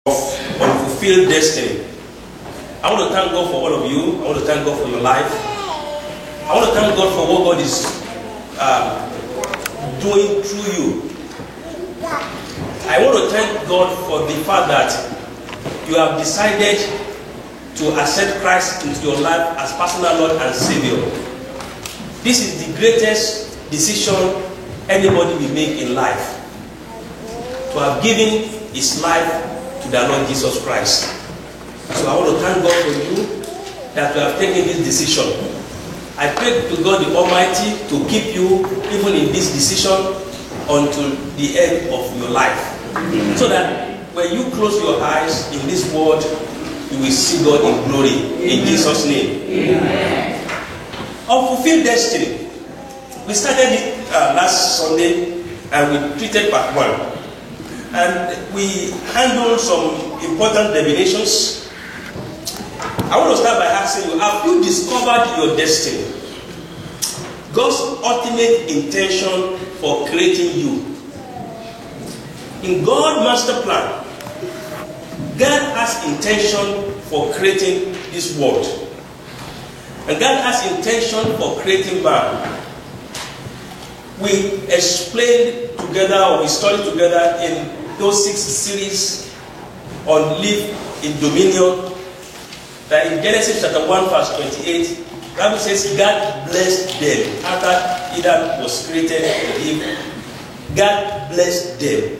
unfulfilled destiny. I want to thank God for all of you. I want to thank God for your life. I want to thank God for what God is doing through you. I want to thank God for the fact that you have decided to accept Christ into your life as personal Lord and Savior. This is the greatest decision anybody will make in life. To have given his life to the Lord Jesus Christ. So I want to thank God for you that you have taken this decision. I pray to God the Almighty to keep you even in this decision until the end of your life. So that when you close your eyes in this world, you will see God in glory. In Jesus' name. Amen. Unfulfilled destiny. We started it last Sunday and we treated part 1. And we handled some important definitions. I want to start by asking you, have you discovered your destiny? God's ultimate intention for creating you. In God's master plan, God has intention for creating this world. And God has intention for creating man. We explained together, or we studied together in those 6 series on live in dominion, that in Genesis chapter 1 verse 28, the Bible says God blessed them after Adam was created for him. God blessed them.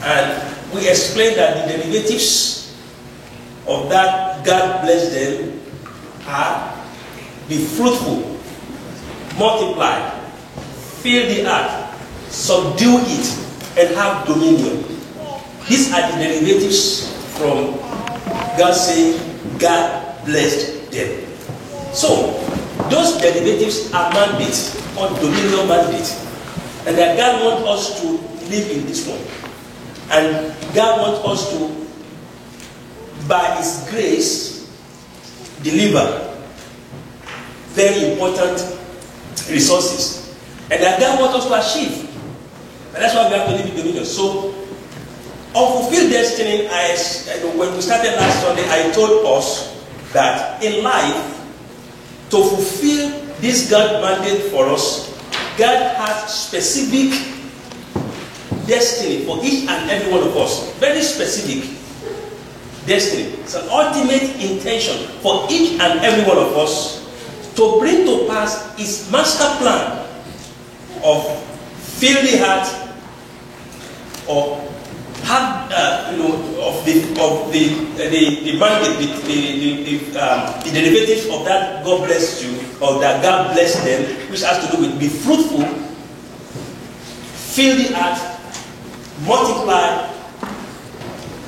And we explained that the derivatives of that God blessed them are be fruitful, multiply, fill the earth, subdue it, and have dominion. These are the derivatives from God saying God blessed them. So, those derivatives are mandates or dominion mandates. And that God wants us to live in this world. And God wants us to, by His grace, deliver very important resources. And that God wants us to achieve. And that's why we have to live in dominion. So, unfulfilled destiny, when we started last Sunday, I told us that in life, to fulfill this God mandate for us, God has specific destiny for each and every one of us. Very specific destiny. It's an ultimate intention for each and every one of us to bring to pass His master plan of fill the heart, or have of the mandate, the derivatives of that God bless you, or that God bless them, which has to do with be fruitful, fill the earth, multiply,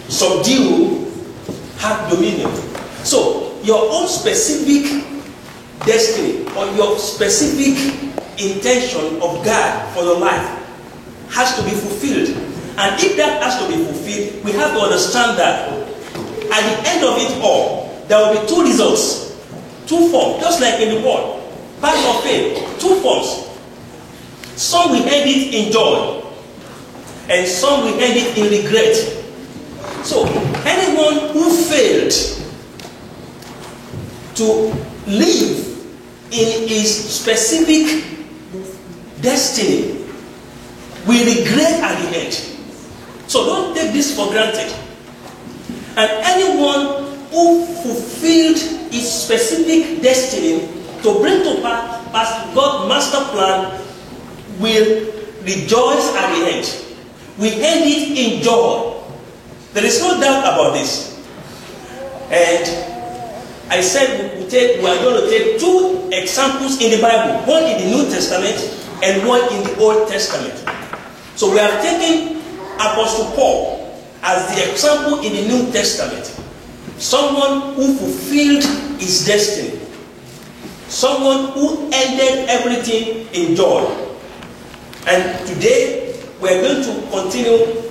subdue, have dominion. So your own specific destiny or your specific intention of God for your life has to be fulfilled. And if that has to be fulfilled, we have to understand that at the end of it all, there will be 2 results, 2 forms, just like in the world. Pass or fail, 2 forms. Some will end it in joy, and some will end it in regret. So, anyone who failed to live in his specific destiny will regret at the end. So don't take this for granted. And anyone who fulfilled his specific destiny to bring to pass God's master plan will rejoice at the end. We end it in joy. There is no doubt about this. And I said we are going to take 2 examples in the Bible, one in the New Testament and one in the Old Testament. So we are taking Apostle Paul as the example in the New Testament. Someone who fulfilled his destiny. Someone who ended everything in joy. And today we are going to continue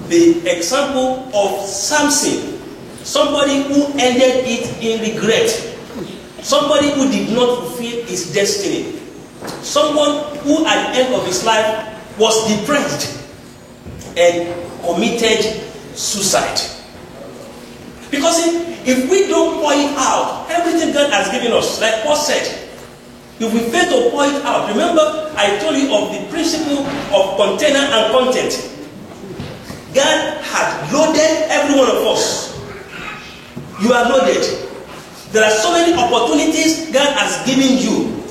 the example of Samson. Somebody who ended it in regret. Somebody who did not fulfill his destiny. Someone who at the end of his life was depressed and committed suicide. Because if we don't pour it out, everything God has given us, like Paul said, if we fail to pour it out, remember I told you of the principle of container and content. God had loaded every one of us. You are loaded. There are so many opportunities God has given you.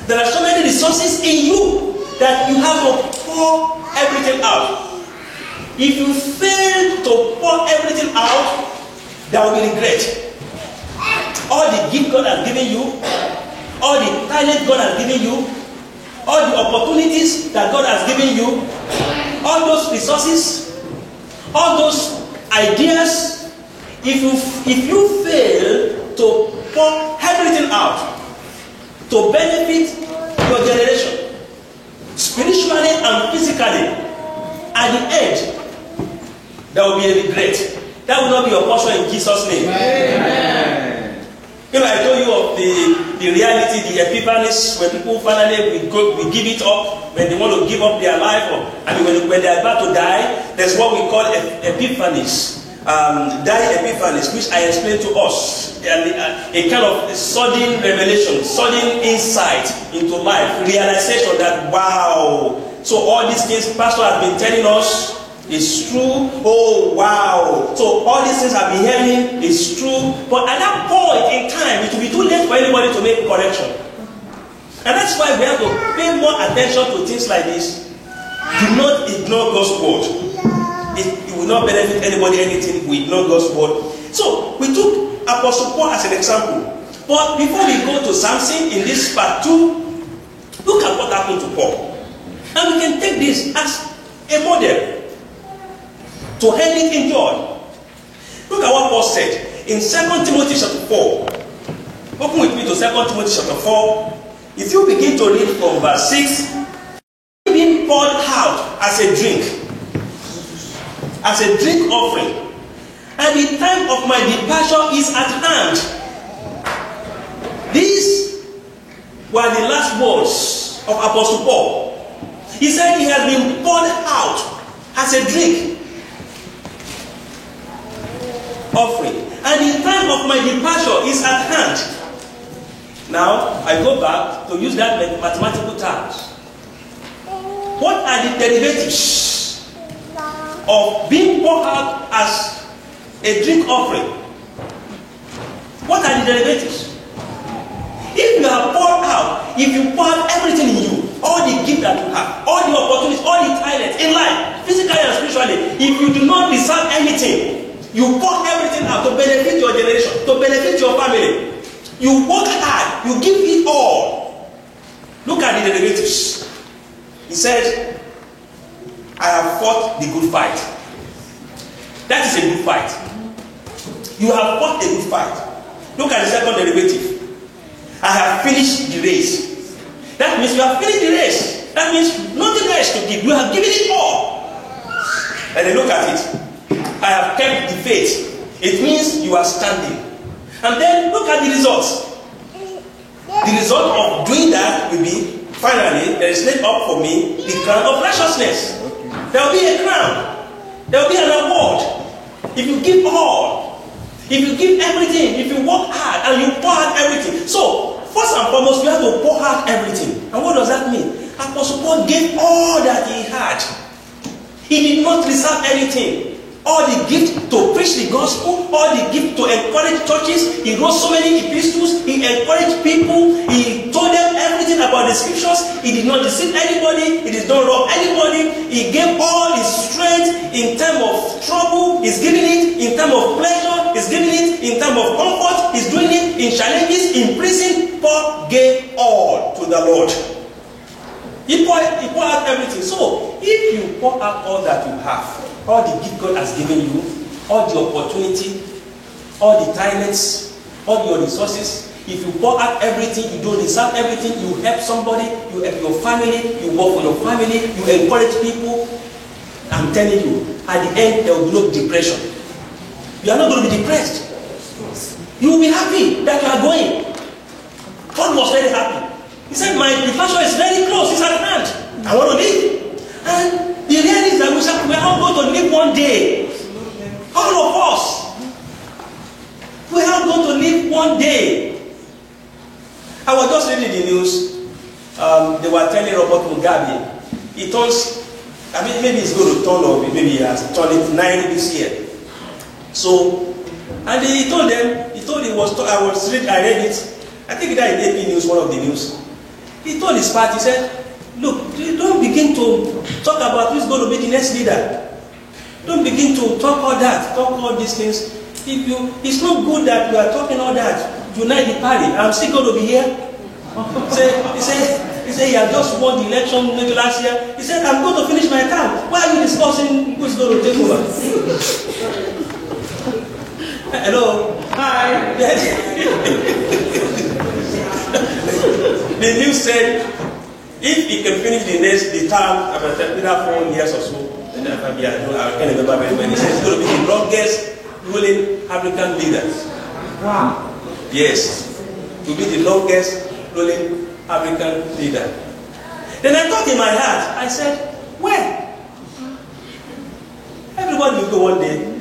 There are so many resources in you that you have to pour everything out. If you fail to pour everything out, there will be regret. All the gift God has given you, all the talent God has given you, all the opportunities that God has given you, all those resources, all those ideas, if you fail to pour everything out to benefit your generation, spiritually and physically, at the end, there will be a regret. That will not be your portion in Jesus' name. Amen. You know, I told you of the reality, the epiphanies, when people finally we give it up, when they want to give up their life, when they are about to die, there's what we call epiphanies. Die epiphanies, which I explained to us, a kind of sudden revelation, sudden insight into life, realization that, wow, so all these things Pastor has been telling us is true. Oh, wow. So all these things I've been hearing is true. But at that point in time, it will be too late for anybody to make correction. And that's why we have to pay more attention to things like this. Do not ignore God's word. It will not benefit anybody anything if we ignore God's word. So we took Apostle Paul as an example. But before we go to Samson in this part 2, look at what happened to Paul. And we can take this as a model to end it in joy. Look at what Paul said in 2 Timothy chapter 4. Open with me to 2 Timothy chapter 4. If you begin to read from verse 6, being poured out as a drink offering, and the time of my departure is at hand. These were the last words of Apostle Paul. He said he has been poured out as a drink offering, and the time of my departure is at hand. Now I go back to use that mathematical terms. What are the derivatives of being poured out as a drink offering? What are the derivatives? If you are poured out, if you pour out everything in you, all the gift that you have, all the opportunities, all the talents in life, physically and spiritually, if you do not deserve anything, you pour everything out to benefit your generation, to benefit your family. You work hard, you give it all. Look at the derivatives. He said, I have fought the good fight. That is a good fight. You have fought a good fight. Look at the second derivative. I have finished the race. That means you have finished the race. That means nothing else to give. You have given it all. And then look at it. I have kept the faith. It means you are standing. And then look at the results. The result of doing that will be, finally, there is laid up for me the crown of righteousness. There will be a crown. There will be an award. If you give all, if you give everything, if you work hard and you pour out everything. So, first and foremost, you have to pour out everything. And what does that mean? Apostle Paul gave all that he had. He did not reserve anything. All the gift to preach the gospel, all the gift to encourage churches. He wrote so many epistles. He encouraged people. He told them everything about the scriptures. He did not deceive anybody. He did not rob anybody. He gave all his strength in time of trouble. He's giving it in time of pleasure. He's giving it in time of comfort. He's doing it in challenges, in prison. Paul gave all to the Lord. He poured out everything. So, if you pour out all that you have, all the gift God has given you, all the opportunity, all the talents, all your resources, if you pour out everything, you don't deserve everything, you help somebody, you help your family, you work for your family, you encourage people, I'm telling you, at the end, there will be no depression. You are not going to be depressed. You will be happy that you are going. Paul was very happy. He said, my departure is very close, it's at hand. I want to leave. And the reality is that we are all going to live one day. All of us. going to live one day. I was just reading the news. They were telling Robert Mugabe, he turns, I mean, maybe he's going to turn, or maybe he has turned it 9 this year. So, and he told them, I read it, I think that in AP News, one of the news. He told his party, he said, look, don't begin to talk about who's going to be the next leader. Don't begin to talk all that, talk all these things. It's not good that you are talking all that. Unite the party. I'm still going to be here. He said he had just won the election maybe last year. He said, I'm going to finish my term. Why are you discussing who's going to take over? Hello? Hi. The news said, if he can finish the term after 4 years or so, I can't remember very well. He says it's going to be the longest ruling African leader. Wow. Yes. To be the longest ruling African leader. Then I thought in my heart, I said, where? Everybody will go one day.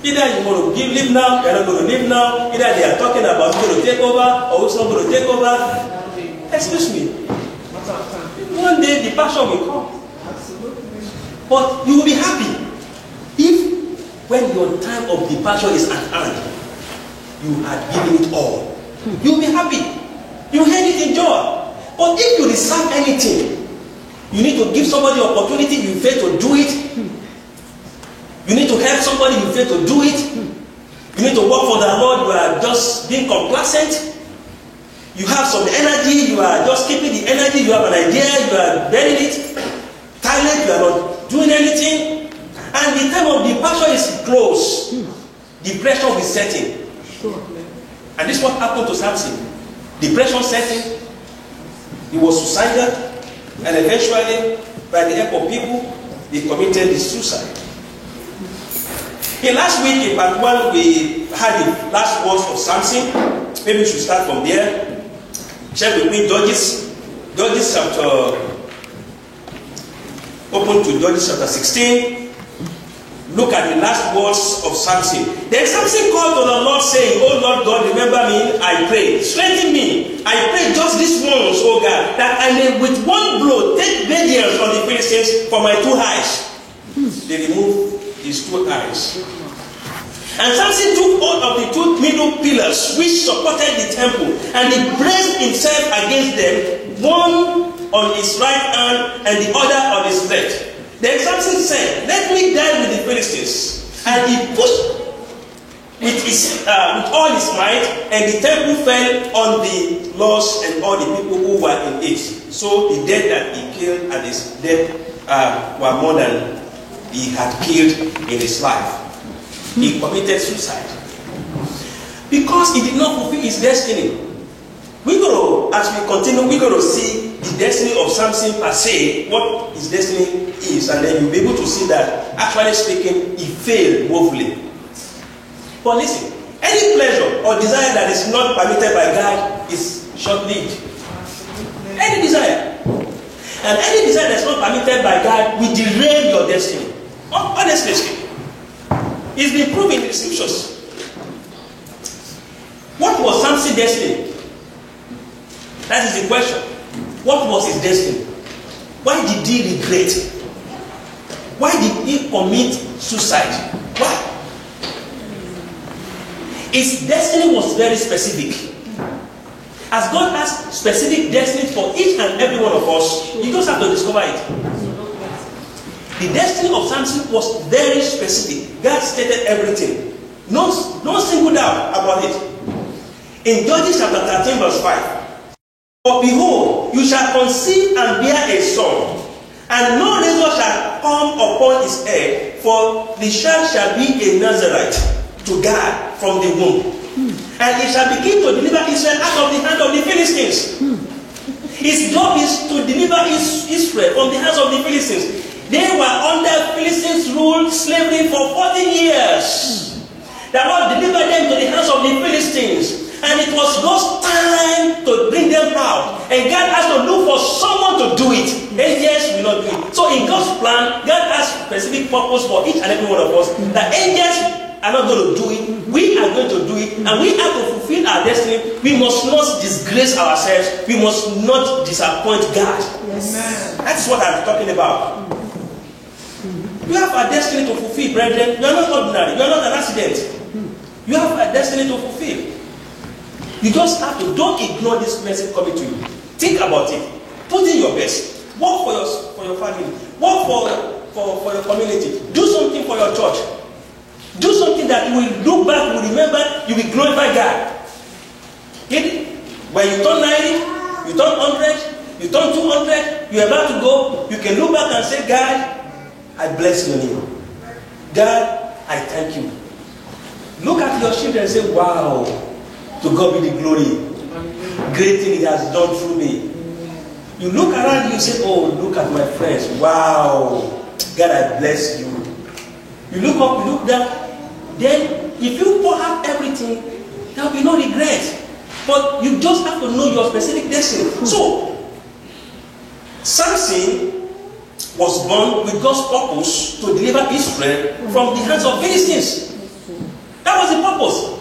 Either you're going to live now, you're not going to live now. Either they are talking about who's going to take over or who's not going to take over. Excuse me. One day the passion will come. But you will be happy if when your time of departure is at hand, you had given it all. You will be happy. You had it in joy. But if you reserve anything, you need to give somebody opportunity, you fail to do it. You need to help somebody, you fail to do it. You need to work for the Lord, you are just being complacent. You have some energy, you are just keeping the energy, you have an idea, you are burying it. Talent, you are not doing anything. And the time of departure is close. Depression will set in. And this is what happened to Samson. Depression set in. He was suicidal. And eventually, by the help of people, he committed suicide. In last week, in part 1, we had the last words of Samson. Maybe we should start from there. Check with me, Judges. Judges chapter... Open to Judges chapter 16. Look at the last words of Samson. Then Samson called to the Lord, saying, "Oh Lord God, remember me, I pray. Strengthen me. I pray just this once, O God, that I may with one blow take vengeance on the Philistines for my 2 eyes." They removed his 2 eyes. And Samson took hold of the 2 middle pillars which supported the temple, and he braced himself against them, one on his right hand and the other on his left. Then Samson said, "Let me die with the Philistines." And he pushed with all his might, and the temple fell on the laws and all the people who were in it. So the dead that he killed and his death were more than he had killed in his life. He committed suicide because he did not fulfill his destiny. We're going to, as we continue, we're going to see the destiny of Samson per se, what his destiny is, and then you'll be able to see that, actually speaking, he failed woefully. But listen, any pleasure or desire that is not permitted by God is short-lived. Any desire. And any desire that's not permitted by God will derail your destiny. Honestly speaking. It's been proven in the scriptures. What was Samson's destiny? That is the question. What was his destiny? Why did he regret? Why did he commit suicide? Why? His destiny was very specific. As God has specific destiny for each and every one of us, you just have to discover it. The destiny of Samson was very specific. God stated everything. No single doubt about it. In Judges chapter 13 verse 5. "For behold, you shall conceive and bear a son, and no razor shall come upon his head, for the child shall be a Nazarite to God from the womb. And he shall begin to deliver Israel out of the hand of the Philistines." His job is to deliver Israel from the hands of the Philistines. They were under Philistines' rule, slavery for 40 years. The Lord delivered them to the hands of the Philistines. And it was God's time to bring them out. And God has to look for someone to do it. Angels will not do it. So in God's plan, God has specific purpose for each and every one of us. The angels are not going to do it. We are going to do it. And we have to fulfill our destiny. We must not disgrace ourselves. We must not disappoint God. Yes. That's what I'm talking about. You have a destiny to fulfill, brethren. You are not ordinary. You are not an accident. You have a destiny to fulfill. You just have to, don't ignore this message coming to you. Think about it. Put in your best. Work for your family. Work for your community. Do something for your church. Do something that you will look back, you will remember, you will glorify God. When you turn 90, you turn 100, you turn 200, you're about to go, you can look back and say, God, I bless your name. God, I thank you. Look at your children and say, wow, to God be the glory. Great thing He has done through me. You look around, you say, oh, look at my friends. Wow, God, I bless you. You look up, you look down. Then, if you pour out everything, there will be no regret. But you just have to know your specific destiny. So, Samson was born with God's purpose to deliver Israel from the hands of Philistines. That was the purpose.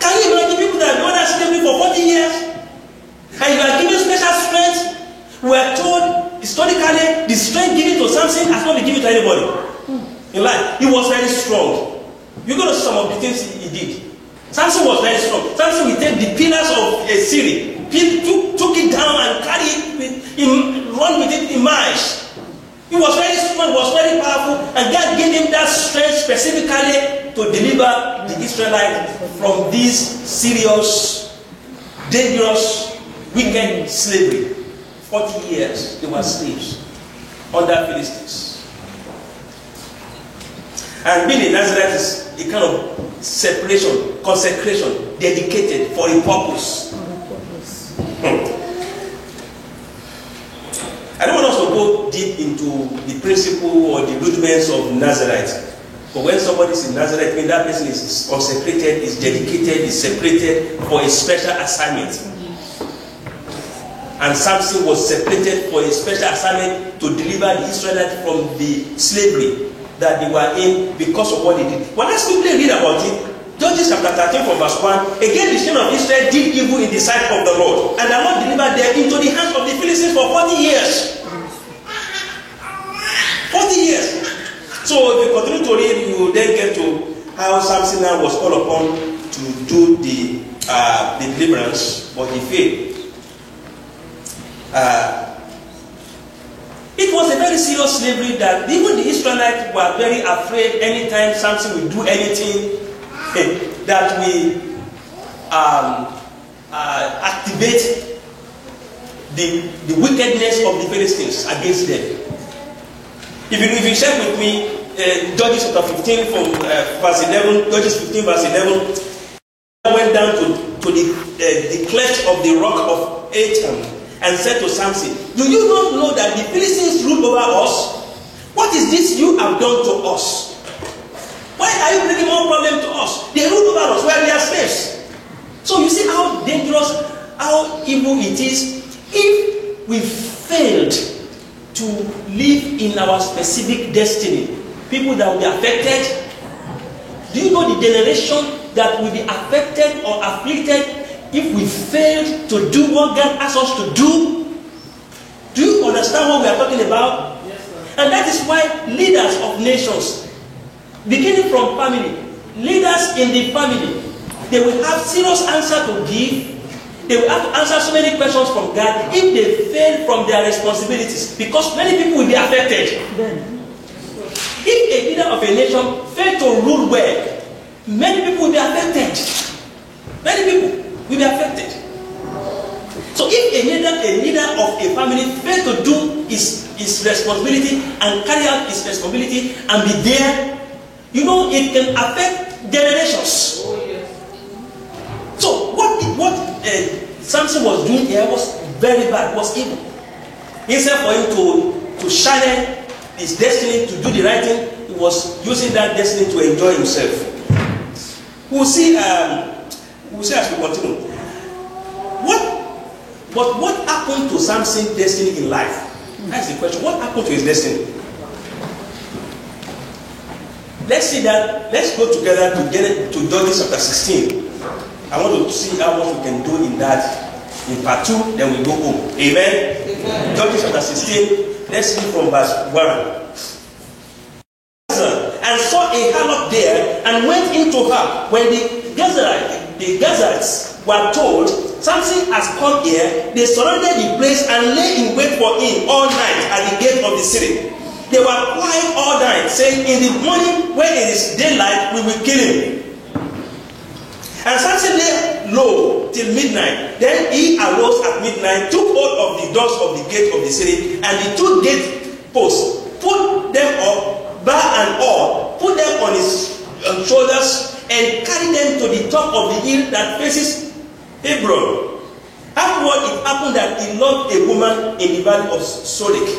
Can you imagine people that have been under slavery for 40 years? And you are given special strength? We are told historically the strength given to Samson has not been given to anybody in life. He was very strong. You're going to see some of the things he did. Samson was very strong. Samson will take the pillars of a city, took it down and carry it, run with it in miles. He was very strong, was very powerful, and God gave him that strength specifically to deliver the Israelites from this serious, dangerous, wicked slavery. 40 years they were slaves under Philistines. And being a Nazarite is a kind of separation, consecration, dedicated for a purpose. I don't want us to go deep into the principle or the rudiments of Nazarite. But when somebody is in Nazarite, I mean that person is consecrated, is dedicated, is separated for a special assignment. And Samson was separated for a special assignment to deliver the Israelites from the slavery that they were in because of what they did. Well, let's quickly read about it. Judges chapter 13 from verse 1. Again, the children of Israel did evil in the sight of the Lord, and the Lord delivered them into the hands of the Philistines for 40 years. 40 years. So if you continue to read, you will then get to how Samson was called upon to do the deliverance, but he failed. It was a very serious slavery that even the Israelites were very afraid anytime Samson would do anything that will activate the wickedness of the Philistines against them. If you check with me, Judges chapter 15 from verse 11, Judges 15 verse 11, went down to the cleft of the rock of Etam and said to Samson, do you not know that the Philistines rule over us? What is this you have done to us? Why are you bringing more problem to us? They rule over us where we are slaves. So you see how dangerous, how evil it is if we failed to live in our specific destiny. People that will be affected. Do you know the generation that will be affected or afflicted if we failed to do what God asked us to do? Do you understand what we are talking about? Yes, sir. And that is why leaders of nations, beginning from family, leaders in the family, they will have serious answer to give. They will have to answer so many questions from God if they fail from their responsibilities, because many people will be affected. If a leader of a nation fails to rule well, many people will be affected. Many people will be affected. So if a leader of a family fails to do his responsibility and carry out his responsibility and be there, you know, it can affect generations. So what Samson was doing here was very bad, was evil. Instead for him to shine his destiny, to do the right thing, he was using that destiny to enjoy himself. We'll see as we continue. What happened to Samson's destiny in life? That's the question. What happened to his destiny? Let's see that. Let's go together to get it to Judges chapter 16. I want to see how much we can do in that. In part 2, then we go home. Amen? Amen. Judges chapter 16. Let's read from verse 1. And saw a harlot there, and went into her. When the Gazarites were told, Samson has come here, they surrounded the place and lay in wait for him all night at the gate of the city. They were quiet all night, saying, in the morning, when it is daylight, we will kill him. And Samson lay low till midnight. Then he arose at midnight, took hold of the doors of the gate of the city, and the 2 gate posts, put them up, bar and all, put them on his shoulders, and carried them to the top of the hill that faces Hebron. Afterward, it happened that he loved a woman in the valley of Sorek,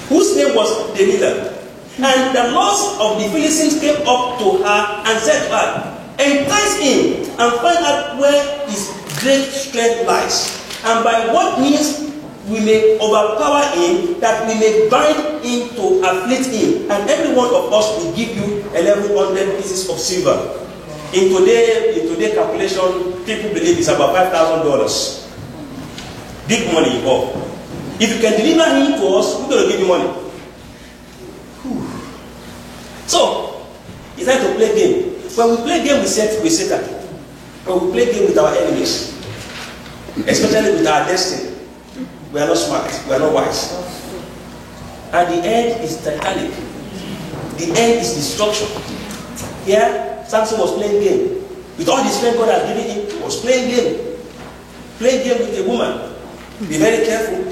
whose name was Delilah. And the lords of the Philistines came up to her and said to her, entice him and find out where his great strength lies, and by what means we may overpower him, that we may bind him to afflict him, and every one of us will give you 1,100 pieces of silver. In today calculation, people believe it's about $5,000. Big money involved. If you can deliver him to us, we're going to give you money. So, it's like to play game. When we play game with Satan, when we play game with our enemies, especially with our destiny, we are not smart, we are not wise. And the end is titanic. The end is destruction. Here, Samson was playing game. With all the strength God has given him, he was playing game. Playing game with a woman. Be very careful.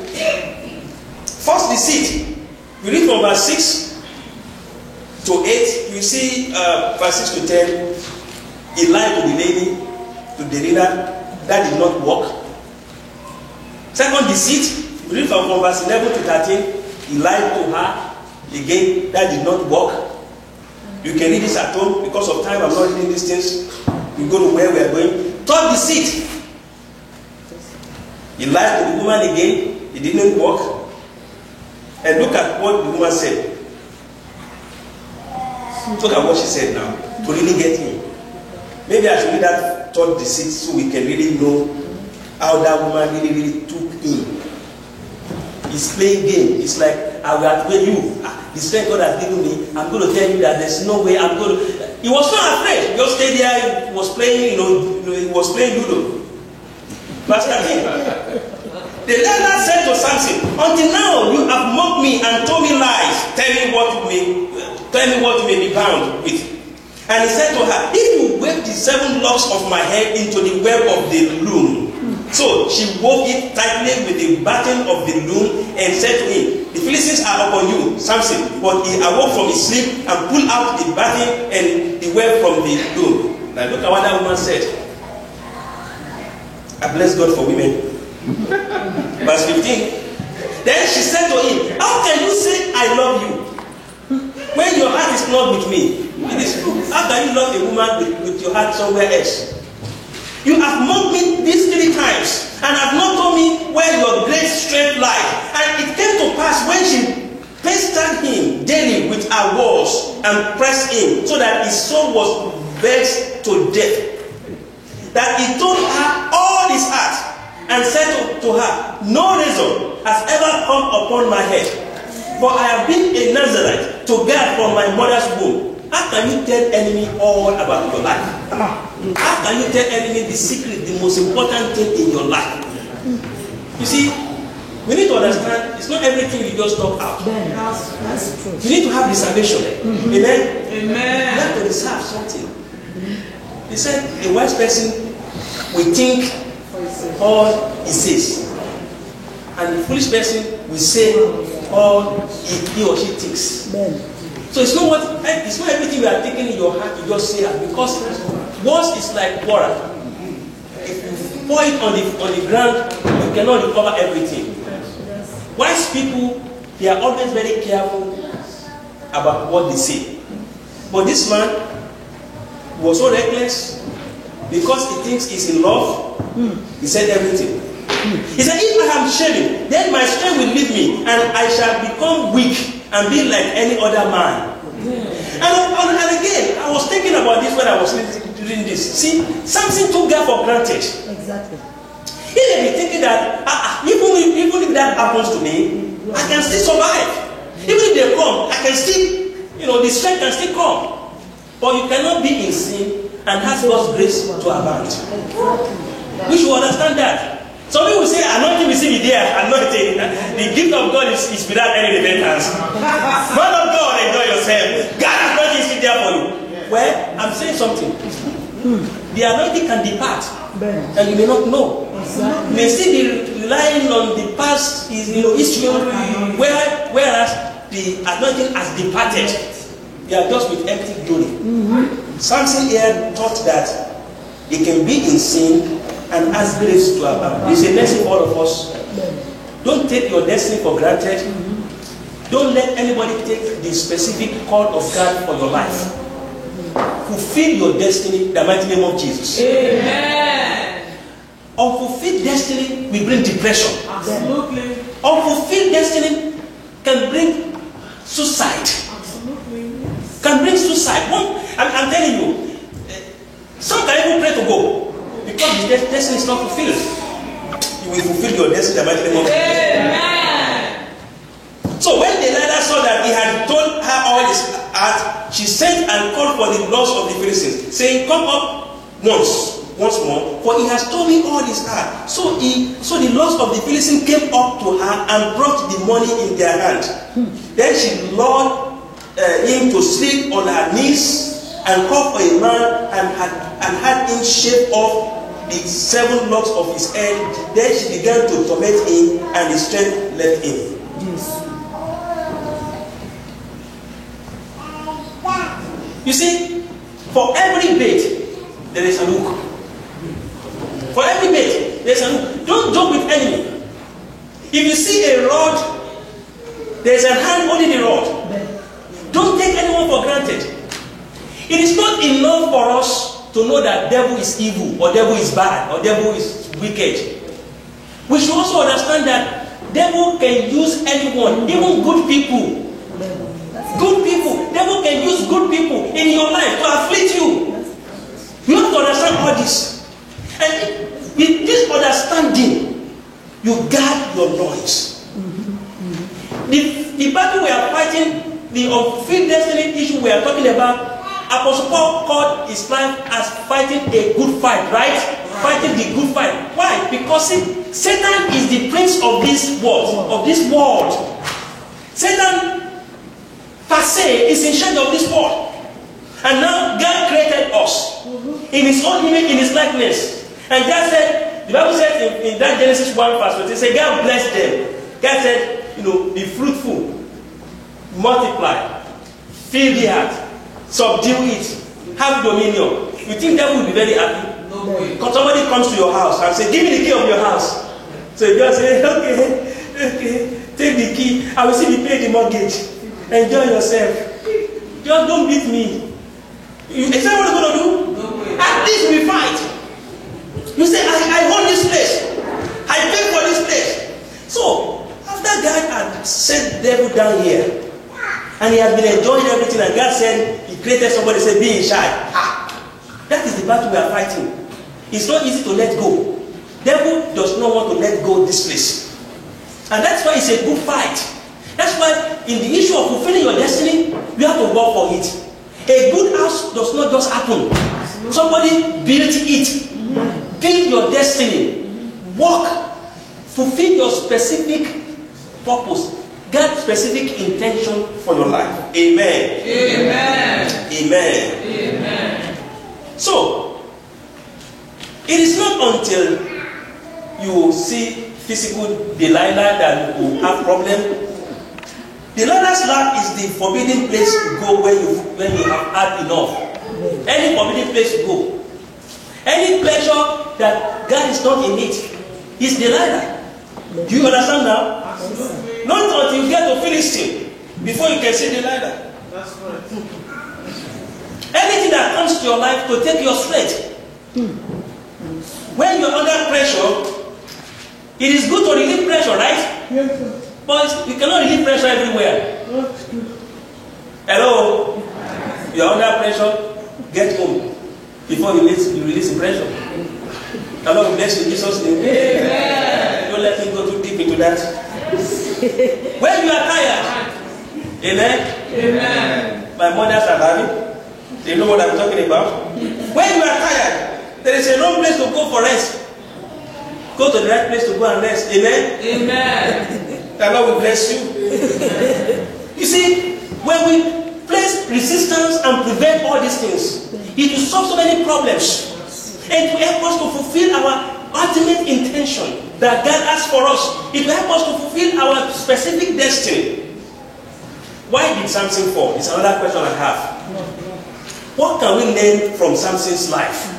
First deceit. We read from verse 6 to 8, you see verse 6 to 10, he lied to the lady, to Delilah, that did not work. Second deceit, we read from verse 11 to 13, he lied to her, again, that did not work. You can read this at home, because of time I'm not reading these things, we go to where we are going. Third deceit, he lied to the woman again, it didn't work. And look at what the woman said. Look at what she said now, to really get him. Maybe I should read that third deceit so we can really know how that woman really took him. He's playing game. It's like, I will outweigh you. The strength God has given me, I'm going to tell you that there's no way I'm going to... He was not afraid. He just stayed there, he was playing, he was playing Ludo. Pastor King. The letter said to Samson, until now you have mocked me and told me lies, tell me what you may be bound with. And he said to her, if you wave the 7 locks of my head into the web of the loom. So she wove it tightly with the batten of the loom and said to him, the Philistines are upon you, Samson. But he awoke from his sleep and pulled out the batten and the web from the loom. Now look at what that woman said. I bless God for women. Verse 15. Then she said to him, how can you say I love you when your heart is not with me? It is true. How can you love a woman with your heart somewhere else? You have mocked me these 3 times and have not told me where your great strength lies. And it came to pass when she pestered him daily with her words and pressed him, so that his soul was vexed to death, that he told her all his heart, and said to her, no razor has ever come upon my head, for I have been a Nazarite to God from my mother's womb. How can you tell enemy all about your life? How can you tell enemy the secret, the most important thing in your life? You see, we need to understand, it's not everything you just talk out. That's true. You need to have reservation. Amen? Amen. You have to reserve something. He said, a wise person will think all he says, and the foolish person will say all he or she thinks. So it's not everything you are thinking in your heart you just say that, because words is like water. If you pour it on the ground, you cannot recover everything. Wise people, they are always very careful about what they say. But this man was so reckless, because he thinks he's in love. He said everything. He said, if I am shaven, then my strength will leave me, and I shall become weak and be like any other man. And again, I was thinking about this when I was reading this. See, something took God for granted. Exactly. He may be thinking that even if that happens to me, I can still survive. Even if they come, I can still, the strength can still come. But you cannot be in sin and ask God's grace to abound. We should understand that. Some people say, anointing will see me there, anointing. The gift of God is without any repentance. Man of God, enjoy yourself. God is not just there for you. Well, I'm saying something. The anointing can depart, and you may not know. Exactly. You may still be relying on the past, history, whereas the anointing has departed. They are just with empty glory. Samson here taught that he can be in sin and ask grace to abound. This is a lesson for all of us. Don't take your destiny for granted. Don't let anybody take the specific call of God for your life. Fulfill your destiny in the mighty name of Jesus. Amen. Unfulfilled destiny will bring depression. Absolutely. Unfulfilled destiny can bring suicide. Absolutely. Can bring suicide. I'm telling you, some can even pray to go because his destiny is not fulfilled. You will fulfill your destiny in the mighty name of Jesus. Amen. So when Delilah saw that he had told her all his heart, she sent and called for the lords of the Philistines, saying, "Come up once more, for he has told me all his heart." So the lords of the Philistines came up to her and brought the money in their hand. Then she lured him to sleep on her knees and called for a man and had him shave off the 7 locks of his head. Then she began to torment him, and his strength left him. Yes. You see, for every bait, there is a hook. For every bait, there is a hook. Don't joke with enemy. If you see a rod, there is a hand holding the rod. Don't take anyone for granted. It is not enough for us to know that devil is evil, or devil is bad, or devil is wicked. We should also understand that devil can use anyone, even good people. Good people. Devil can use good people in your life to afflict you. You have to understand all this. And with this understanding, you guard your loins. The battle we are fighting, the unfulfilled destiny issue we are talking about, Apostle Paul called his life as fighting a good fight, right? Fighting the good fight. Why? Because Satan is the prince of this world. Satan per se is in charge of this world. And now God created us in his own image, in his likeness. And God said, the Bible says in that Genesis 1 verse 20, it said God blessed them. God said, be fruitful, multiply, fill the earth, subdue it, have dominion. You think that will be very happy? No way. Because somebody comes to your house and say, give me the key of your house. So you just say, okay, take the key. I will see you pay the mortgage. Enjoy yourself. Just don't beat me. Is that what you're going to do? No way. At least we fight. You say, I own this place. I pay for this place. So, after God had set the devil down here, and he had been enjoying everything, and God said, he created somebody, said, be in charge. That is the battle we are fighting. It's not easy to let go. Devil does not want to let go of this place. And that's why it's a good fight. That's why in the issue of fulfilling your destiny, you have to work for it. A good house does not just happen. Somebody built it. Build your destiny. Work. Fulfill your specific purpose. God's specific intention for your life. Amen. Amen. Amen. Amen. So, it is not until you see physical Delilah that you have problem. Delilah's lap is the forbidden place to go when you have had enough. Any forbidden place to go. Any pleasure that God is not in it is Delilah. Do you understand now? Absolutely. Not until you get to Philistine before you can see Delilah. That's correct. Anything that comes to your life to take your strength. When you're under pressure, it is good to relieve pressure, right? Yes, sir. But you cannot relieve pressure everywhere. Hello? You are under pressure, get home before you release the pressure. The Lord bless you in Jesus' name. Amen. Don't let him go too deep into that. When you are tired, amen? Amen. My mothers are happy. They know what I'm talking about. When you are tired, there is a wrong place to go for rest. Go to the right place to go and rest. Amen? Amen. The Lord will bless you. You see, when we place resistance and prevent all these things, it will solve so many problems. And to help us to fulfill our ultimate intention that God has for us. It will help us to fulfill our specific destiny. Why did Samson fall? It's another question I have. What can we learn from Samson's life?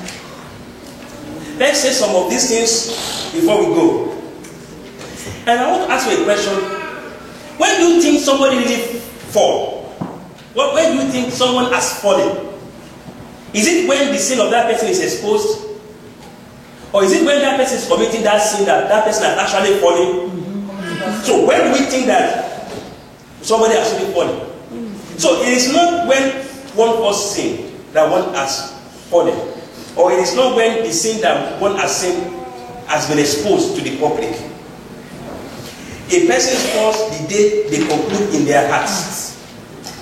Let's say some of these things before we go. And I want to ask you a question. When do you think somebody really fall? When do you think someone has fallen? Is it when the sin of that person is exposed? Or is it when that person is committing that sin that that person has actually fallen? So when do we think that somebody has actually fallen? So it is not when one first sin that one has fallen. Or it is not when the sin that one has sinned has been exposed to the public. A person falls the day they conclude in their hearts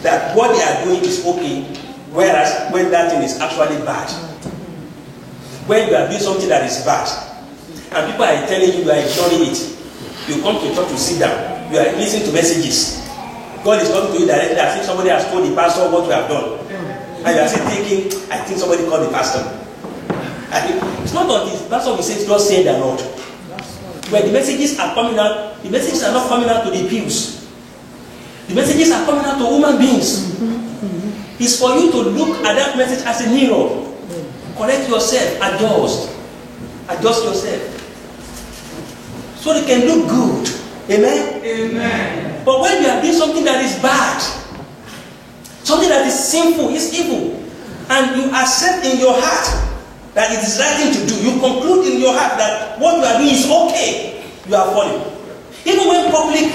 that what they are doing is okay, whereas when that thing is actually bad. When you are doing something that is bad, and people are telling you are ignoring it, you come to church to sit down, you are listening to messages. God is talking to you directly as if somebody has told the pastor what you have done. And you are still thinking, I think somebody called the pastor. It's not that the pastor will say, just say the Lord. When the messages are coming out, the messages are not coming out to the pews. The messages are coming out to human beings. It's for you to look at that message as a mirror. Correct yourself, adjust yourself. So they can look good. Amen? Amen. But when you are doing something that is bad, something that is sinful, is evil, and you accept in your heart that it is right thing to do, you conclude in your heart that what you are doing is okay, you are falling. Even when public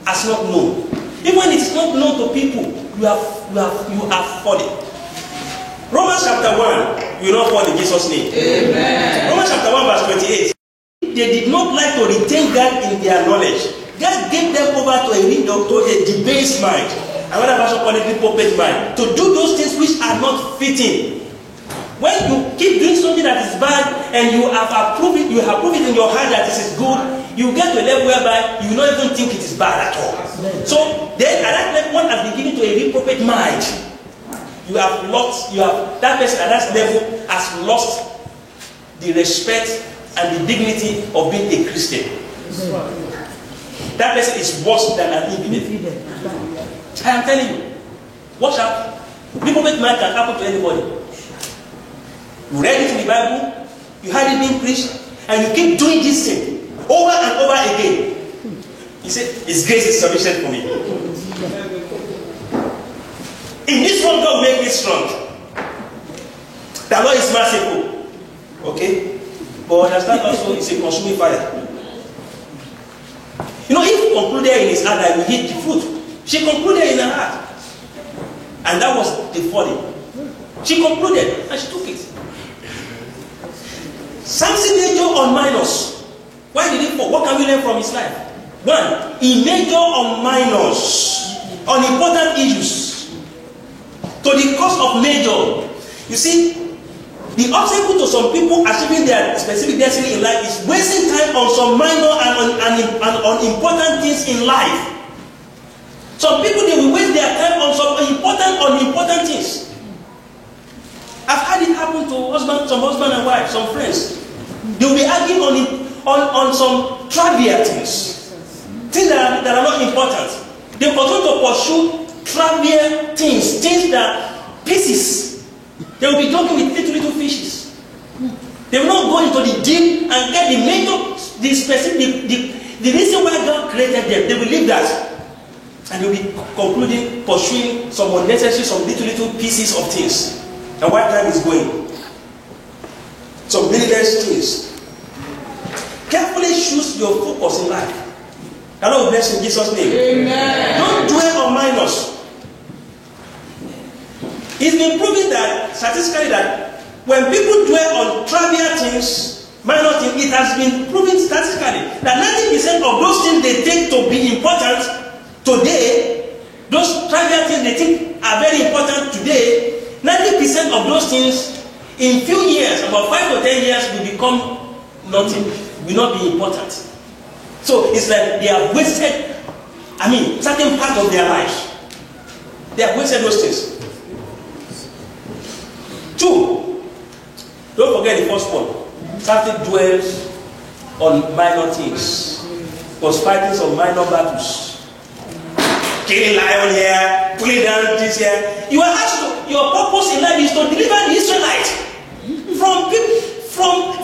has not known, even when it is not known to people, you are falling. Romans chapter 1, you will not fall in Jesus' name. Amen. Romans chapter 1 verse 28. They did not like to retain God in their knowledge. God gave them over to a debased mind. Another version called it reprobate mind. To do those things which are not fitting. When you keep doing something that is bad and you have approved it in your heart that this is good, you get to a level whereby you don't even think it is bad at all. So then at that level, one has been given to a reprobate mind. That person at that level has lost the respect and the dignity of being a Christian. That person is worse than an infidel. I am telling you, watch out. Reprobate mind can happen to anybody. You read it in the Bible, you heard it being preached, and you keep doing this thing over and over again. You say, His grace is sufficient for me. In this one, God make me strong. The Lord is merciful. Okay? But understand also, it's a consuming fire. You know, if he concluded in his heart that we hit the fruit, she concluded in her heart. And that was the folly. She concluded and she took it. Samson major on minors. Why did he fall? What can we learn from his life? One, he majored on minors, on important issues, to the cost of major. You see, the obstacle to some people achieving their specific destiny in life is wasting time on some minor and on important things in life. Some people, they will waste their time on some unimportant things. I've had it happen to some husband and wife, some friends. They will be arguing on some trivial things that are not important. They continue to pursue trivial things that pieces. They will be talking with little fishes. They will not go into the deep and get the major, the specific, the reason why God created them. They will leave that. And they will be concluding, pursuing some unnecessary, some little pieces of things. And why time is going. Some meaningless things. Carefully choose your focus in life. The Lord will bless you in Jesus' name. Amen. Don't dwell on minors. It's been proven that statistically that when people dwell on trivial things, minor things, it has been proven statistically that 90% of those things they take to be important today, those trivial things they think are very important today, 90% of those things in few years, about 5 or 10 years, will become nothing, will not be important. So it's like they have wasted, certain part of their lives. They have wasted those things. 2, don't forget the first one. Satan dwells on minor things. Was fighting some minor battles. Killing lion here, pulling down this here. You are asked to, your purpose in life is to deliver the Israelites from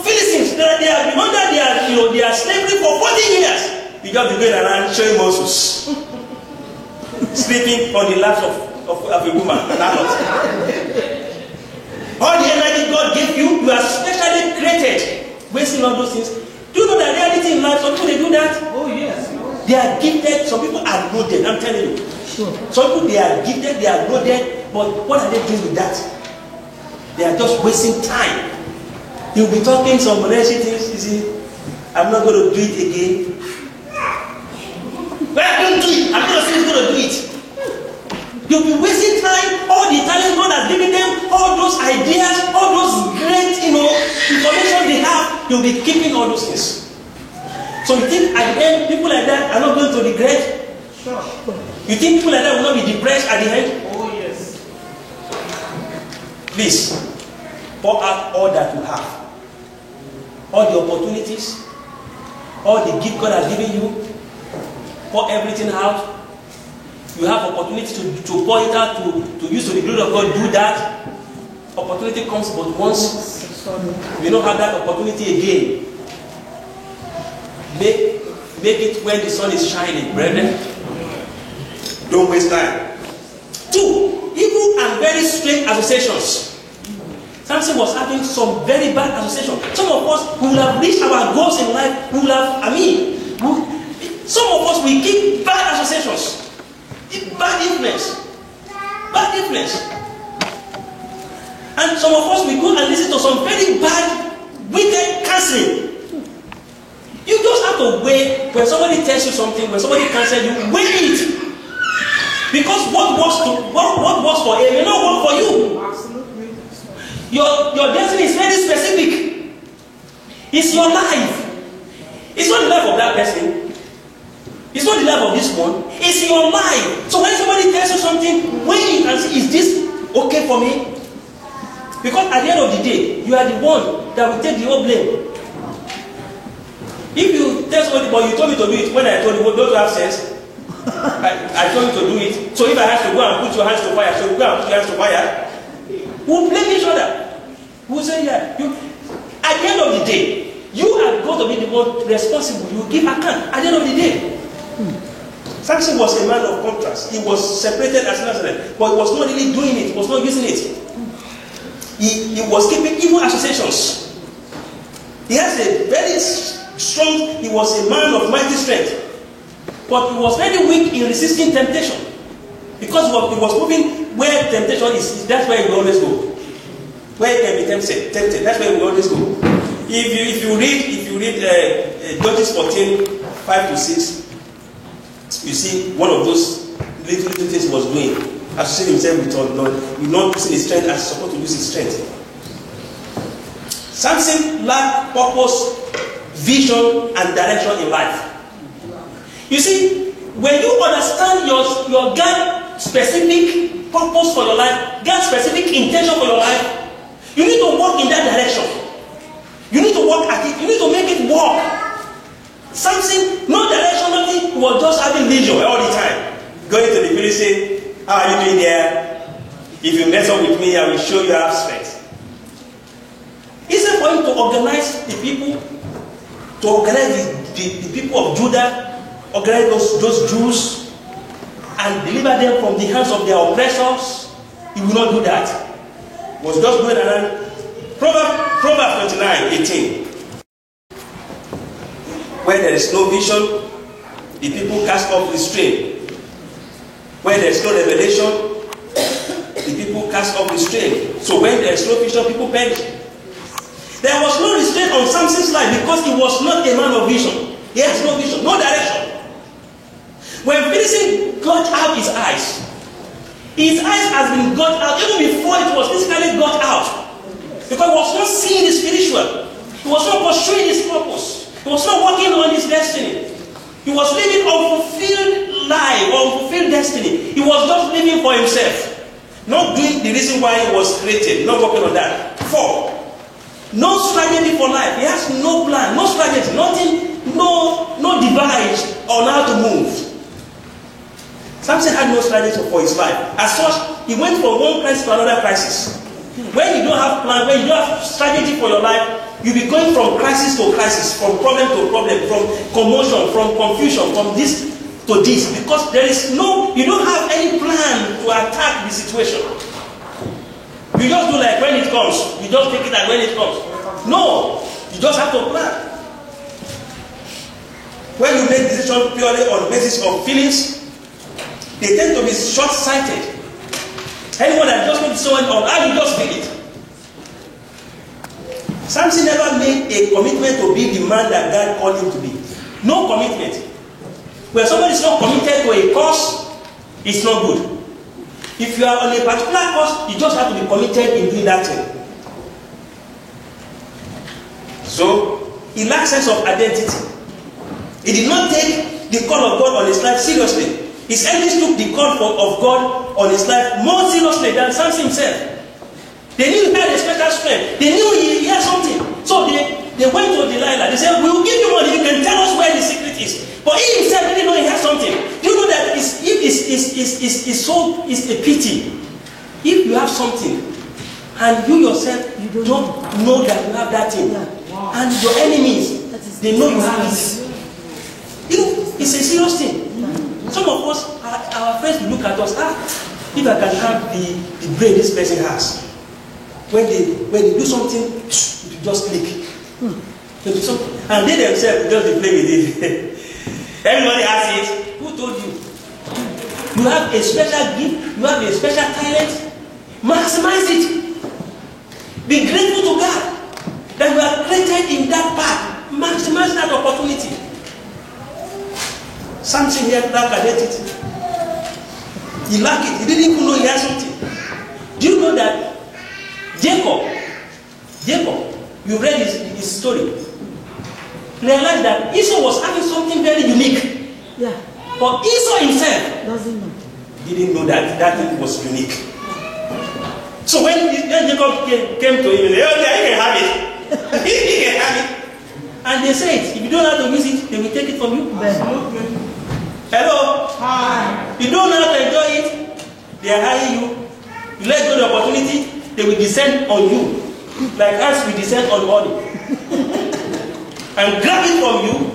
Philistines. They have been under their slavery for 40 years. You just be going around showing Moses. Sleeping on the laps of a woman. All the energy God gave you, you are specially created. Wasting all those things. Do you know that reality in life, some people they do that? Oh, yes. They are gifted, some people are loaded, I'm telling you. Sure. Some people they are gifted, they are loaded, but what are they doing with that? They are just wasting time. You'll be talking some racy things, you see, I'm not going to do it again. Well, I don't do it, I'm not saying he's going to do it. You'll be wasting time, all the talent God has given them, all those ideas, all those great, information they have, you'll be keeping all those things. So you think at the end, people like that are not going to regret? Sure. You think people like that will not be depressed at the end? Oh, yes. Please, pour out all that you have. All the opportunities, all the gift God has given you, pour everything out. You have opportunity to pour it out, to use to the glory of God, do that. Opportunity comes but once. You don't have that opportunity again. Make it when the sun is shining, brethren. Don't waste time. 2, evil and very strange associations. Samson was having some very bad associations. Some of us who will have reached our goals in life, who will have, some of us will keep bad associations. Bad influence. Bad influence. And some of us will go and listen to some very bad, wicked counseling. You just have to wait when somebody tells you something, when somebody cancels you, wait it. Because what works for him may not work for you. Absolutely. Your destiny is very specific. It's your life. It's not the life of that person. It's not the life of this one. It's your life. So when somebody tells you something, when you can see, is this okay for me? Because at the end of the day, you are the one that will take the whole blame. If you tell somebody, but you told me to do it, when I told you, don't you have sense? I told you to do it. So if I have to go and put your hands to fire, so you go and put your hands to fire. We'll blame each other. We'll say, yeah. At the end of the day, you are going to be the one responsible. You give account at the end of the day. Samson was a man of contrast. He was separated as Nazareth, but he was not really doing it. He was not using it. He was keeping evil associations. He has a very strong, he was a man of mighty strength, but he was very weak in resisting temptation. Because he was moving where temptation is, that's where he will always go. Where he can be tempted, that's where he will always go. If you read Judges 14, 5 to 6, you see one of those little things he was doing, associating himself with God, not using his strength as he's supposed to use his strength. Samson lacked purpose, vision, and direction in life. You see, when you understand your God-specific purpose for your life, God-specific intention for your life, you need to walk in that direction. You need to work at it. You need to make it work. Samson, no direction, nothing. He was just having leisure all the time. Going to the village, saying, how are you doing there? If you mess up with me, I will show you I have strength. Instead for him to organize the people, to organize the people of Judah, organize those Jews, and deliver them from the hands of their oppressors, he will not do that. He was just going around. Proverbs 29:18. Where there is no vision, the people cast off restraint. Where there is no revelation, the people cast off restraint. So when there is no vision, people perish. There was no restraint on Samson's life because he was not a man of vision. He has no vision, no direction. When Philistine got out his eyes has been got out even before it was physically got out. Because he was not seeing the spiritual. He was not pursuing his purpose. He was not working on his destiny. He was living unfulfilled life, unfulfilled destiny. He was just living for himself. Not doing the reason why he was created. Not working on that. 4. No strategy for life. He has no plan, no strategy, nothing, no device on how to move. Samson had no strategy for his life. As such, he went from one crisis to another crisis. When you don't have plan, when you don't have strategy for your life, you'll be going from crisis to crisis, from problem to problem, from commotion, from confusion, from this to this, because there is you don't have any plan to attack the situation. You just do like when it comes, you just take it like when it comes. No, you just have to plan. When you make decisions purely on the basis of feelings, they tend to be short-sighted. Anyone that just makes someone on how you just feel it. Samson never made a commitment to be the man that God called him to be. No commitment. When somebody is not committed to a cause, it's not good. If you are on a particular cause, you just have to be committed in doing that thing. So, he lacked sense of identity. He did not take the call of God on his life seriously. His enemies took the call of God on his life more seriously than Samson himself. They knew he had a special strength. They knew he had something. So they went to Delilah. They said, "We will give you money if you can tell us where the secret is." But he himself didn't know he had something. Do you know that it's a pity if you have something and you yourself you don't know that you have that thing, and your enemies they know you have it. You know, it's a serious thing. Some of us, our friends will look at us. If I can have the brain this person has, when they do something, it will just click. And they themselves just play with it. Everybody has it. Who told you? You have a special gift. You have a special talent. Maximize it. Be grateful to God that you are created in that path. Maximize that opportunity. Samson here lacked identity. He lacked it. He didn't even know he had something. Do you know that Jacob, you read his story, realized that Esau was having something very unique. Yeah. But Esau himself doesn't know. Didn't know that thing was unique. So when Jacob came to him, he said, "Okay, you can have it." He can have it. And they said, if you don't know how to use it, they will take it from you. Hello? Hi. You don't know how to enjoy it, they are hiring you. You let go the opportunity, they will descend on you. Like us, we descend on money. And grab it from you,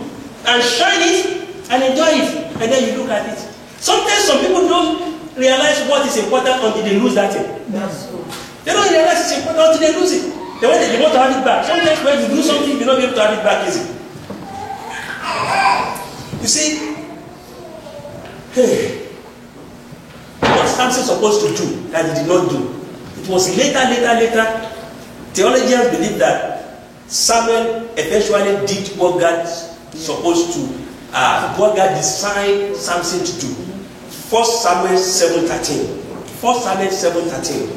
and shine it, and enjoy it. And then you look at it. Sometimes some people don't realize what is important until they lose that thing. They don't realize it's important until they lose it. They want to have it back. Sometimes when you do something, you're not able to have it back easy. You see, what Samson supposed to do that he did not do? It was later. Theologians believe that Samuel eventually did what God supposed to, what God designed Samson to do. 1 Samuel 7:13. 1 Samuel 7:13.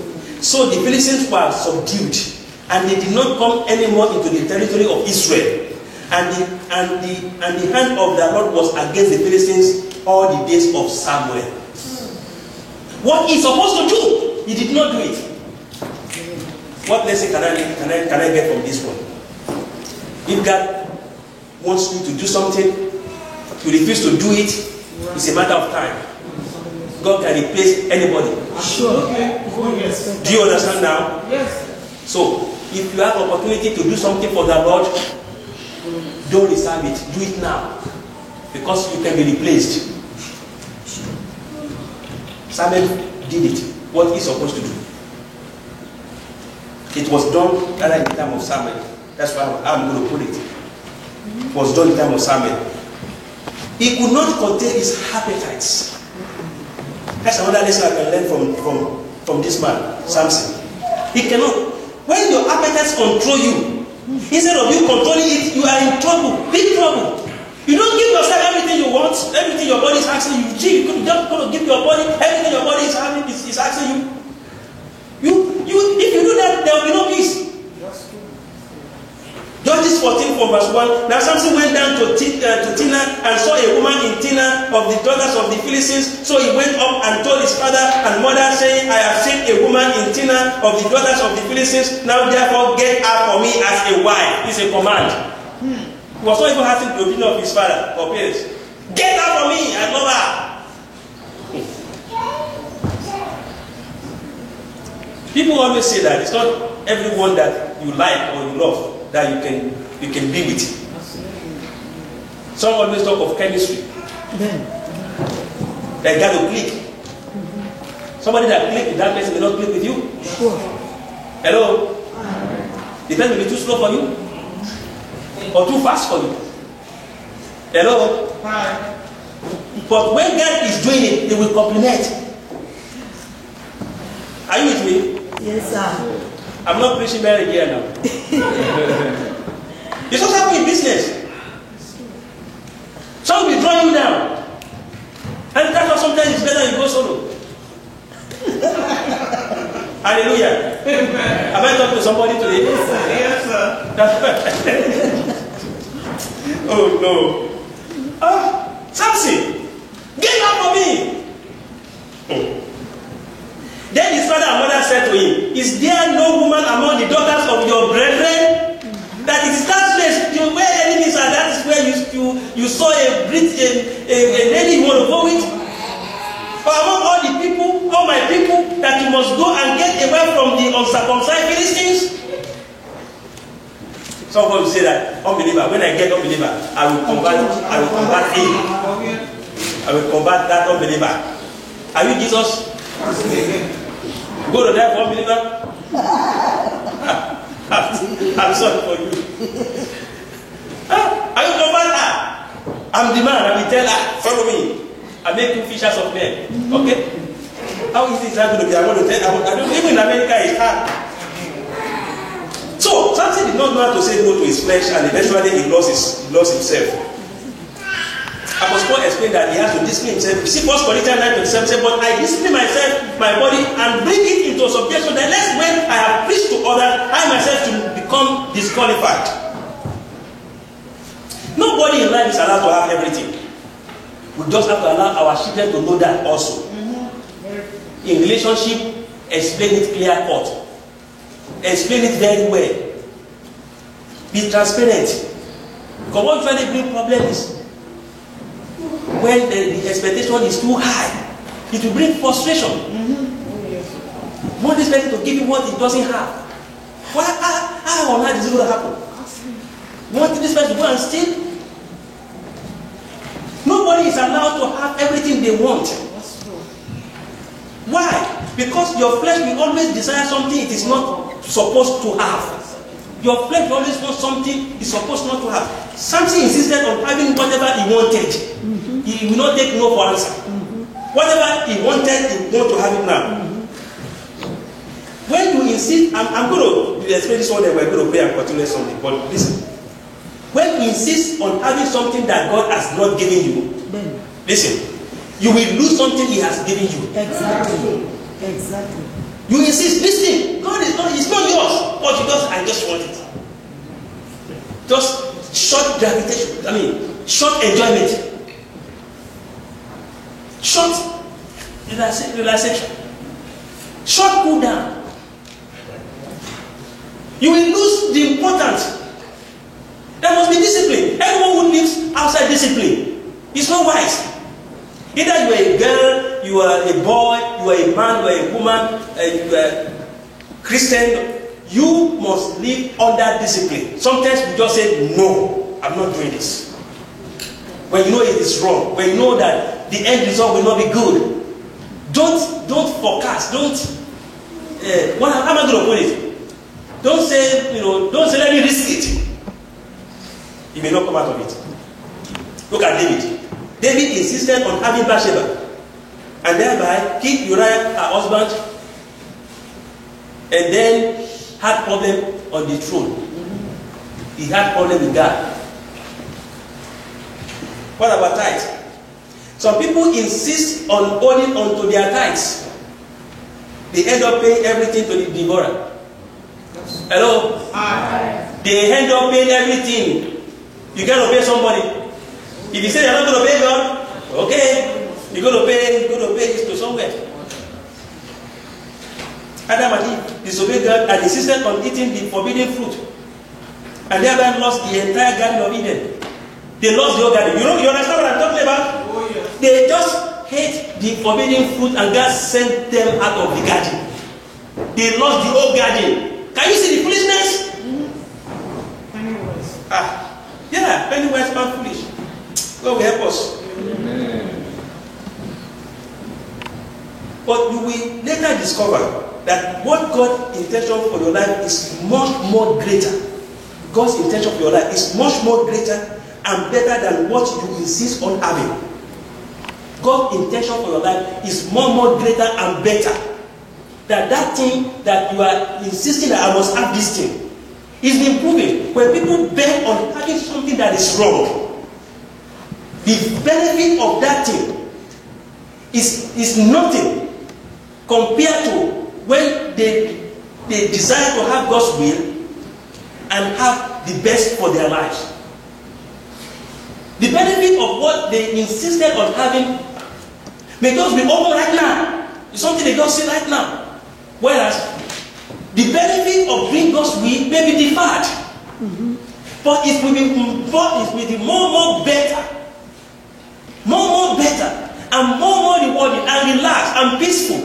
So the Philistines were subdued, and they did not come anymore into the territory of Israel. And the hand of the Lord was against the Philistines all the days of Samuel. What he's supposed to do, he did not do it. What lesson can I get from this one? If God wants you to do something, you refuse to do it, it's a matter of time. God can replace anybody. Sure. Okay. Oh, yes. Do you understand now? Yes. So, if you have opportunity to do something for the Lord, don't reserve it. Do it now. Because you can be replaced. Samuel did it. What he's supposed to do. It was done rather in the time of Samuel. That's why I'm going to put it. It was done in the time of Samuel. He could not contain his appetites. That's another lesson I can learn from this man, Samson. He cannot. When your appetites control you, instead of you controlling it, you are in trouble, big trouble. You don't give yourself everything you want, everything your body is asking you. Gee, you just going to give your body everything your body is asking you. If you do that, there will be no peace. Judges 14 from verse 1. Now Samson went down to Timnah and saw a woman in Timnah of the daughters of the Philistines. So he went up and told his father and mother, saying, I have seen a woman in Timnah of the daughters of the Philistines. Now therefore get her for me as a wife. It's a command. He was not even asking the opinion of his father or parents. Get her for me, I love her. People always say that it's not everyone that you like or you love that you can be with. Some always talk of chemistry. They got to click. Somebody that click with that person may not click with you. Sure. Hello? The person will be too slow for you or too fast for you. Hello? Hi. But when God is doing it, they will compliment. Are you with me? Yes, sir. I'm not preaching marriage here now. It's also happening in business. Some will draw you down. And that's why sometimes it's better you go solo. Hallelujah. Amen. Have I talked to somebody today? Yes, sir. Oh no. Samson, get up for me. Then his father and mother said to him, is there no woman among the daughters of your brethren? That it is that place where enemies are, that is where you saw a lady you want to go with? Or among all the people, all my people, that you must go and get away from the uncircumcised Philistines? Some people say that unbeliever, when I get unbeliever, I will convert him. I will convert that unbeliever. Are you Jesus? Go to that for unbeliever. I'm sorry for you. Are you convert her? I'm the man. I will tell her, follow me. I make you fishers of men. Okay? How easy is that going to be? I want to tell. I don't even in America it's hard. So Samson did not know how to say no to his flesh, and eventually he lost himself. Apostle Paul explained that he has to discipline himself. You see, 1 Corinthians 9:27 says, but I discipline myself, my body, and bring it into subjection, that lest when I have preached to others, I myself to become disqualified. Nobody in life is allowed to have everything. We just have to allow our children to know that also. In relationship, explain it clear cut. Explain it very well. Be transparent. Because what really big problem is when the expectation is too high, it will bring frustration. You want this person to give you what he doesn't have. How on earth is it going to happen? You want this person to go and steal? Nobody is allowed to have everything they want. Why? Because your flesh will always desire something it is not supposed to have. Your flesh will always want something it's supposed not to have. Samson insisted on having whatever he wanted. He will not take no for answer. Whatever he wanted, he want to have it now. When you insist, I'm going to explain this one, and we're going to pray and continue something. But listen, when you insist on having something that God has not given you, listen, you will lose something He has given you. Exactly. Exactly. You insist, listen, God is not, it's not yours, but I just want it. Just short gravitation, short enjoyment. Short relaxation. Short cool down. You will lose the importance. There must be discipline. Everyone who lives outside discipline is not wise. Either you are a girl, you are a boy, you are a man, you are a woman, you are Christian. You must live under discipline. Sometimes you just say, no, I'm not doing this. When you know it is wrong, when you know that the end result will not be good, don't forecast. Don't. How am I going to put it? Don't say, let me risk it. You may not come out of it. Look at David. David insisted on having Bathsheba, and thereby keep Uriah, her husband, and then had problem on the throne. He had problem with God. What about tithes? Some people insist on holding on to their tithes. They end up paying everything to the devourer. Hello? They end up paying everything. You got to pay somebody. If you say you're not going to pay God, okay, you're going to pay this to somewhere. Adam and Eve disobeyed God and insisted on eating the forbidden fruit, and thereby lost the entire Garden of Eden. They lost the whole garden. You understand what I'm talking about? Oh, yes. They just hate the forbidden fruit, and God sent them out of the garden. They lost the whole garden. Can you see the foolishness? Yeah, Pennywise man foolish. God will help us. Amen. But you will later discover that what God's intention for your life is much more greater. God's intention for your life is much more greater and better than what you insist on having. God's intention for your life is more greater and better than that thing that you are insisting that I must have this thing. It's been proven. When people bet on having something that is wrong, the benefit of that thing is nothing compared to when they desire to have God's will and have the best for their lives. The benefit of what they insisted on having may just be over right now. It's something they just see right now. Whereas the benefit of doing God's will may be deferred. But it will be more better. More better. And more rewarding and relaxed and peaceful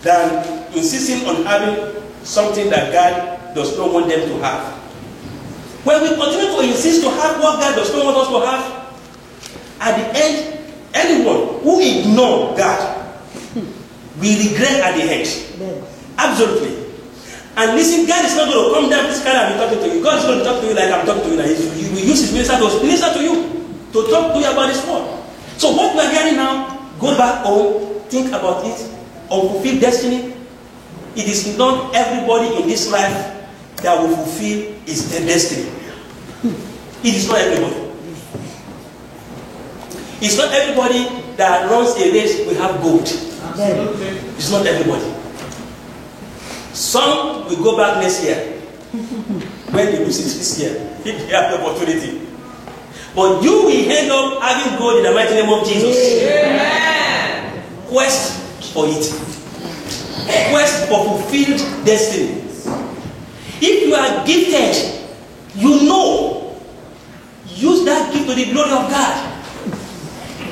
than insisting on having something that God does not want them to have. When we continue to insist to have what God does not want us to have, at the end, anyone who ignores God will regret at the end. Absolutely. And listen, God is not going to come down this kind and be talking to you. God is going to talk to you like I'm talking to you. Like He will use His minister to minister to you, to talk to you about His word. So what we are hearing now, go back home, think about it, unfulfilled destiny. It is not everybody in this life that will fulfill his destiny. It is not everybody. It's not everybody that runs a race will have gold. It's not everybody. Some will go back next year when they lose it this year, if they have the opportunity. But you will end up having gold in the mighty name of Jesus. Amen. Quest for it. Quest for fulfilled destiny. If you are gifted, you know, use that gift to the glory of God.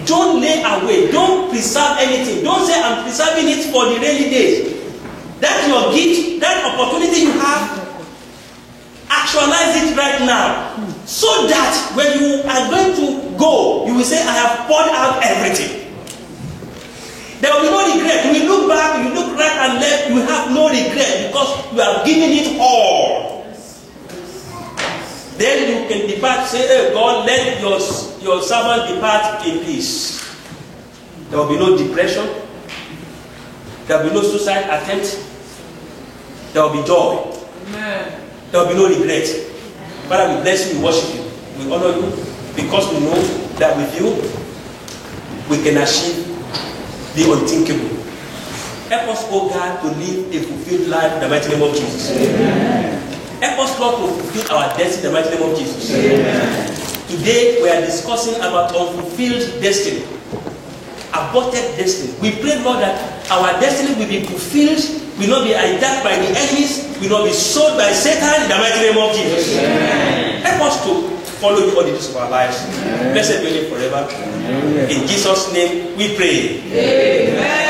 Don't lay away. Don't preserve anything. Don't say, I'm preserving it for the rainy days. That's your gift, that opportunity you have. Actualize it right now. So that when you are going to go, you will say, I have poured out everything. There will be no regret. You will look back, you look right and left, you will have no regret because you have given it all. Then you can depart, say, hey, God, let your servant depart in peace. There will be no depression. There will be no suicide attempt. There will be joy. Amen. There will be no regret. Father, we bless you, we worship you, we honor you, because we know that with you, we can achieve the unthinkable. Help us, oh God, to live a fulfilled life in the mighty name of Jesus. Amen. Help us, Lord, to fulfill our destiny in the mighty name of Jesus. Amen. Today, we are discussing about unfulfilled destiny, aborted destiny. We pray, Lord, that our destiny will be fulfilled, will not be hijacked by the enemies, will not be sold by Satan in the mighty name of Jesus. Amen. Help us to follow you all the days of our lives. Amen. Blessed be you forever. Amen. In Jesus' name we pray. Amen.